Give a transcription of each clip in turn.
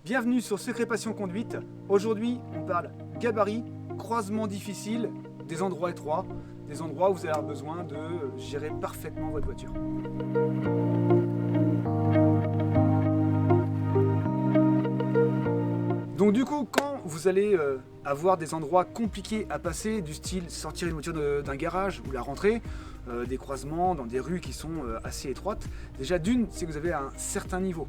Bienvenue sur Secret Passion Conduite. Aujourd'hui, on parle gabarit, croisement difficile, des endroits étroits, des endroits où vous allez avoir besoin de gérer parfaitement votre voiture. Donc du coup, quand vous allez avoir des endroits compliqués à passer, du style sortir une voiture d'un garage ou la rentrer, des croisements dans des rues qui sont assez étroites, déjà d'une, c'est que vous avez un certain niveau.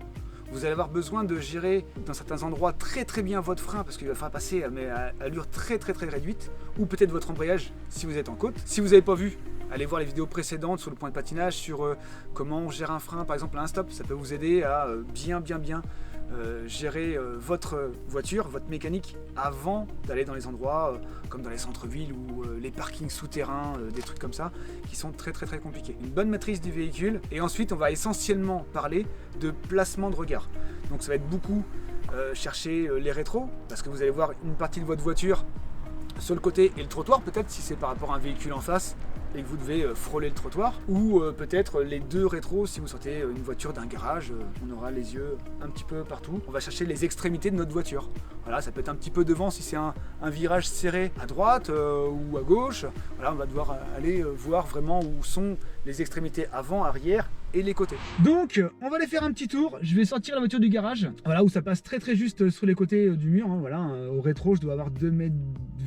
Vous allez avoir besoin de gérer dans certains endroits très bien votre frein parce qu'il va falloir passer à allure très réduite, ou peut-être votre embrayage si vous êtes en côte. Si vous n'avez pas vu, allez voir les vidéos précédentes sur le point de patinage sur comment on gère un frein, par exemple à un stop. Ça peut vous aider à bien gérer votre voiture, votre mécanique avant d'aller dans les endroits comme dans les centres-villes ou les parkings souterrains, des trucs comme ça qui sont très compliqués. Une bonne maîtrise du véhicule, et ensuite on va essentiellement parler de placement de regard. Donc ça va être beaucoup chercher les rétros, parce que vous allez voir une partie de votre voiture sur le côté et le trottoir, peut-être si c'est par rapport à un véhicule en face et que vous devez frôler le trottoir, ou peut-être les deux rétros si vous sortez une voiture d'un garage, on aura les yeux un petit peu partout. On va chercher les extrémités de notre voiture. Voilà, ça peut être un petit peu devant si c'est un virage serré à droite ou à gauche. Voilà, on va devoir aller voir vraiment où sont les extrémités avant, arrière et les côtés. Donc on va aller faire un petit tour. Je vais sortir la voiture du garage, voilà, où ça passe très juste sur les côtés du mur, hein, voilà. Au rétro je dois avoir 2,20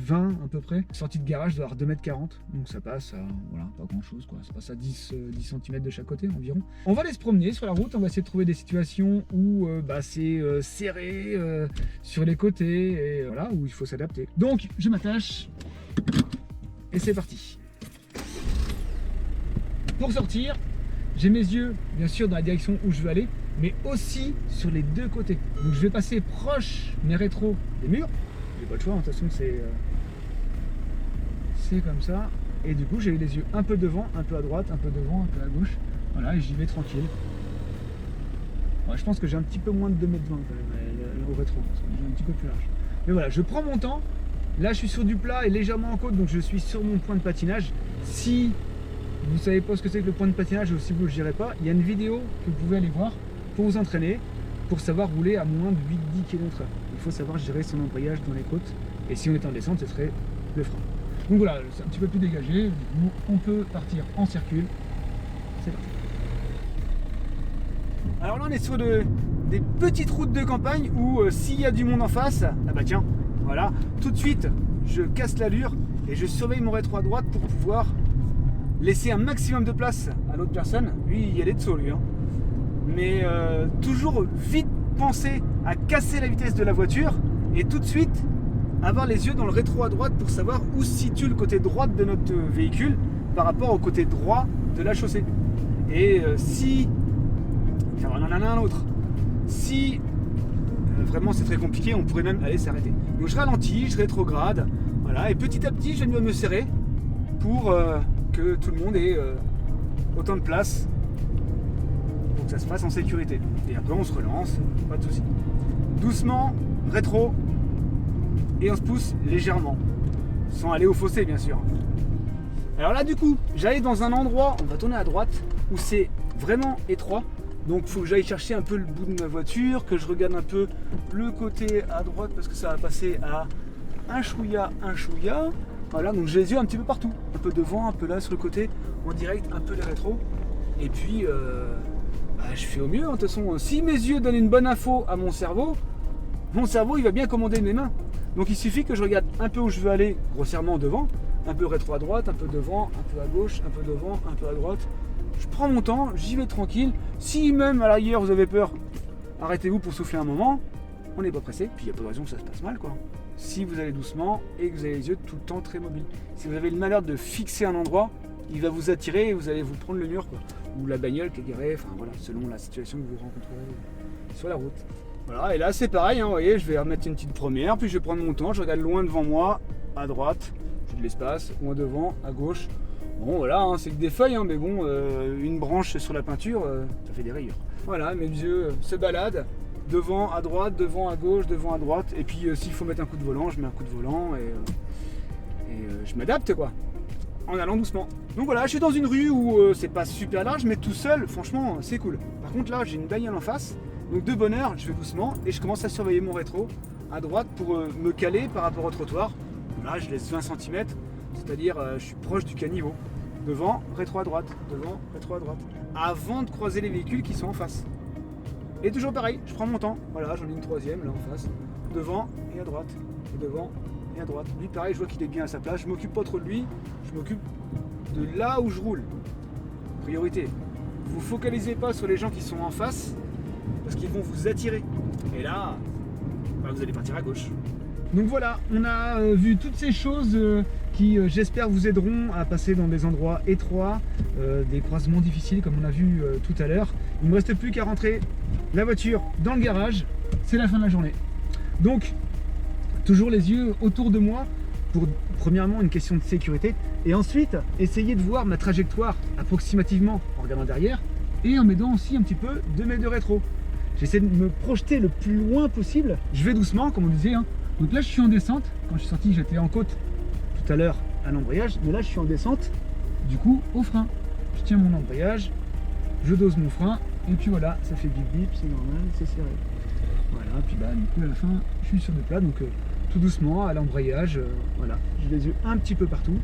m à peu près. Sortie de garage je dois avoir 2,40 m, donc ça passe à, voilà, pas grand chose quoi, ça passe à 10 cm de chaque côté environ. On va aller se promener sur la route, on va essayer de trouver des situations où c'est serré sur les côtés, et voilà, où il faut s'adapter. Donc je m'attache et c'est parti. Pour sortir, j'ai mes yeux bien sûr dans la direction où je veux aller, mais aussi sur les deux côtés. Donc je vais passer proche mes rétros des murs. J'ai pas le choix, de toute façon c'est comme ça. Et du coup j'ai les yeux un peu devant, un peu à droite, un peu devant, un peu à gauche. Voilà, et j'y vais tranquille. Ouais, je pense que j'ai un petit peu moins de 2,20 m quand même au rétro, parce que j'ai un petit peu plus large. Mais voilà, je prends mon temps. Là je suis sur du plat et légèrement en côte, donc je suis sur mon point de patinage. Si vous savez pas ce que c'est que le point de patinage, ou si vous ne le gérez pas, il y a une vidéo que vous pouvez aller voir pour vous entraîner, pour savoir rouler à moins de 8-10 km/h. Il faut savoir gérer son embrayage dans les côtes, et si on est en descente, ce serait le frein. Donc voilà, c'est un petit peu plus dégagé, du coup, on peut partir en circule. C'est parti. Alors là on est sur des petites routes de campagne où s'il y a du monde en face, ah bah tiens, voilà, tout de suite je casse l'allure et je surveille mon rétro à droite pour pouvoir laisser un maximum de place à l'autre personne. Lui il y allait de saut lui, hein. Mais toujours vite penser à casser la vitesse de la voiture et tout de suite avoir les yeux dans le rétro à droite pour savoir où se situe le côté droit de notre véhicule par rapport au côté droit de la chaussée. Et si on en a un autre, si vraiment c'est très compliqué, on pourrait même aller s'arrêter. Donc je ralentis, je rétrograde, voilà, et petit à petit je vais me serrer pour que tout le monde ait autant de place pour que ça se passe en sécurité. Et après on se relance, pas de soucis. Doucement, rétro, et on se pousse légèrement, sans aller au fossé bien sûr. Alors là du coup, j'arrive dans un endroit, on va tourner à droite, où c'est vraiment étroit. Donc il faut que j'aille chercher un peu le bout de ma voiture, que je regarde un peu le côté à droite parce que ça va passer à un chouïa. Voilà, donc j'ai les yeux un petit peu partout. Un peu devant, un peu là sur le côté, en direct, un peu les rétros. Et puis je fais au mieux, hein. De toute façon, si mes yeux donnent une bonne info à mon cerveau il va bien commander mes mains. Donc il suffit que je regarde un peu où je veux aller, grossièrement devant, un peu rétro à droite, un peu devant, un peu à gauche, un peu devant, un peu à droite. Je prends mon temps, j'y vais tranquille. Si même à l'arrière vous avez peur, arrêtez-vous pour souffler un moment. On n'est pas pressé, puis il n'y a pas de raison que ça se passe mal quoi. Si vous allez doucement et que vous avez les yeux tout le temps très mobiles. Si vous avez le malheur de fixer un endroit, il va vous attirer et vous allez vous prendre le mur quoi. Ou la bagnole qui est garée, enfin voilà, selon la situation que vous rencontrerez sur la route. Voilà, et là c'est pareil, hein, vous voyez, je vais remettre une petite première, puis je vais prendre mon temps, je regarde loin devant moi, à droite, j'ai de l'espace, loin devant, à gauche. Bon voilà, hein, c'est que des feuilles, hein, mais bon, une branche sur la peinture, ça fait des rayures. Voilà, mes yeux se baladent, devant, à droite, devant, à gauche, devant, à droite, et puis s'il faut mettre un coup de volant, je mets un coup de volant, et je m'adapte quoi, en allant doucement. Donc voilà, je suis dans une rue où c'est pas super large, mais tout seul, franchement, c'est cool. Par contre là, j'ai une bagnole en face, Donc de bonne heure, je vais doucement et je commence à surveiller mon rétro à droite pour me caler par rapport au trottoir. Là, je laisse 20 cm, c'est-à-dire je suis proche du caniveau. Devant, rétro à droite, devant, rétro à droite. Avant de croiser les véhicules qui sont en face. Et toujours pareil, je prends mon temps. Voilà, j'en ai une troisième là en face. Devant et à droite. Et devant et à droite. Lui pareil, je vois qu'il est bien à sa place. Je m'occupe pas trop de lui, je m'occupe de là où je roule. Priorité. Vous focalisez pas sur les gens qui sont en face parce qu'ils vont vous attirer. Et là, bah, vous allez partir à gauche. Donc voilà, on a vu toutes ces choses qui j'espère vous aideront à passer dans des endroits étroits, des croisements difficiles comme on a vu tout à l'heure. Il ne me reste plus qu'à rentrer la voiture dans le garage, c'est la fin de la journée. Donc, toujours les yeux autour de moi pour premièrement une question de sécurité et ensuite essayer de voir ma trajectoire approximativement en regardant derrière et en m'aidant aussi un petit peu de mes deux rétros. J'essaie de me projeter le plus loin possible, je vais doucement comme on disait, hein. Donc là je suis en descente, quand je suis sorti j'étais en côte tout à l'heure à l'embrayage, mais là je suis en descente, du coup au frein. Je tiens mon embrayage, je dose mon frein, et puis voilà, ça fait bip bip, c'est normal, c'est serré. Voilà, puis bah du coup à la fin je suis sur le plat, donc tout doucement à l'embrayage, voilà, j'ai les yeux un petit peu partout.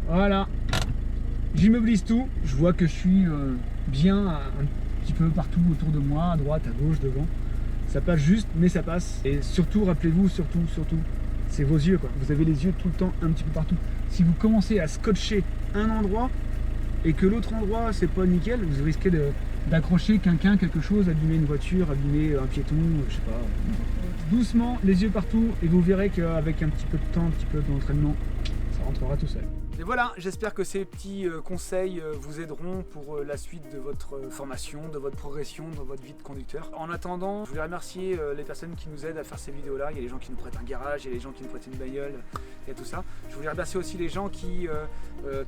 Voilà, j'immobilise tout, je vois que je suis bien un petit peu partout autour de moi, à droite, à gauche, devant. Ça passe juste, mais ça passe. Et surtout, rappelez-vous, surtout, c'est vos yeux, quoi. Vous avez les yeux tout le temps, un petit peu partout. Si vous commencez à scotcher un endroit et que l'autre endroit, c'est pas nickel, vous risquez d'accrocher quelqu'un, quelque chose, abîmer une voiture, abîmer un piéton, je sais pas. Doucement, les yeux partout, et vous verrez qu'avec un petit peu de temps, un petit peu d'entraînement, ça rentrera tout seul. Et voilà, j'espère que ces petits conseils vous aideront pour la suite de votre formation, de votre progression dans votre vie de conducteur. En attendant, je voulais remercier les personnes qui nous aident à faire ces vidéos-là. Il y a les gens qui nous prêtent un garage, il y a les gens qui nous prêtent une bagnole, et tout ça. Je voulais remercier aussi les gens qui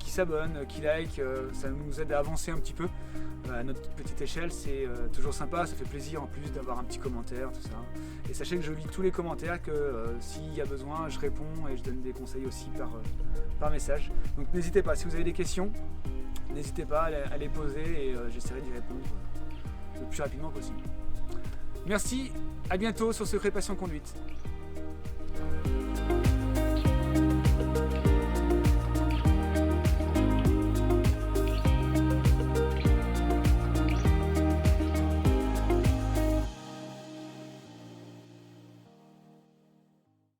s'abonnent, qui like, ça nous aide à avancer un petit peu. À notre petite échelle, c'est toujours sympa, ça fait plaisir en plus d'avoir un petit commentaire, tout ça. Et sachez que je lis tous les commentaires, que s'il y a besoin, je réponds et je donne des conseils aussi par message. Donc n'hésitez pas, si vous avez des questions, n'hésitez pas à les poser et j'essaierai d'y répondre le plus rapidement possible. Merci, à bientôt sur Secret Passion Conduite.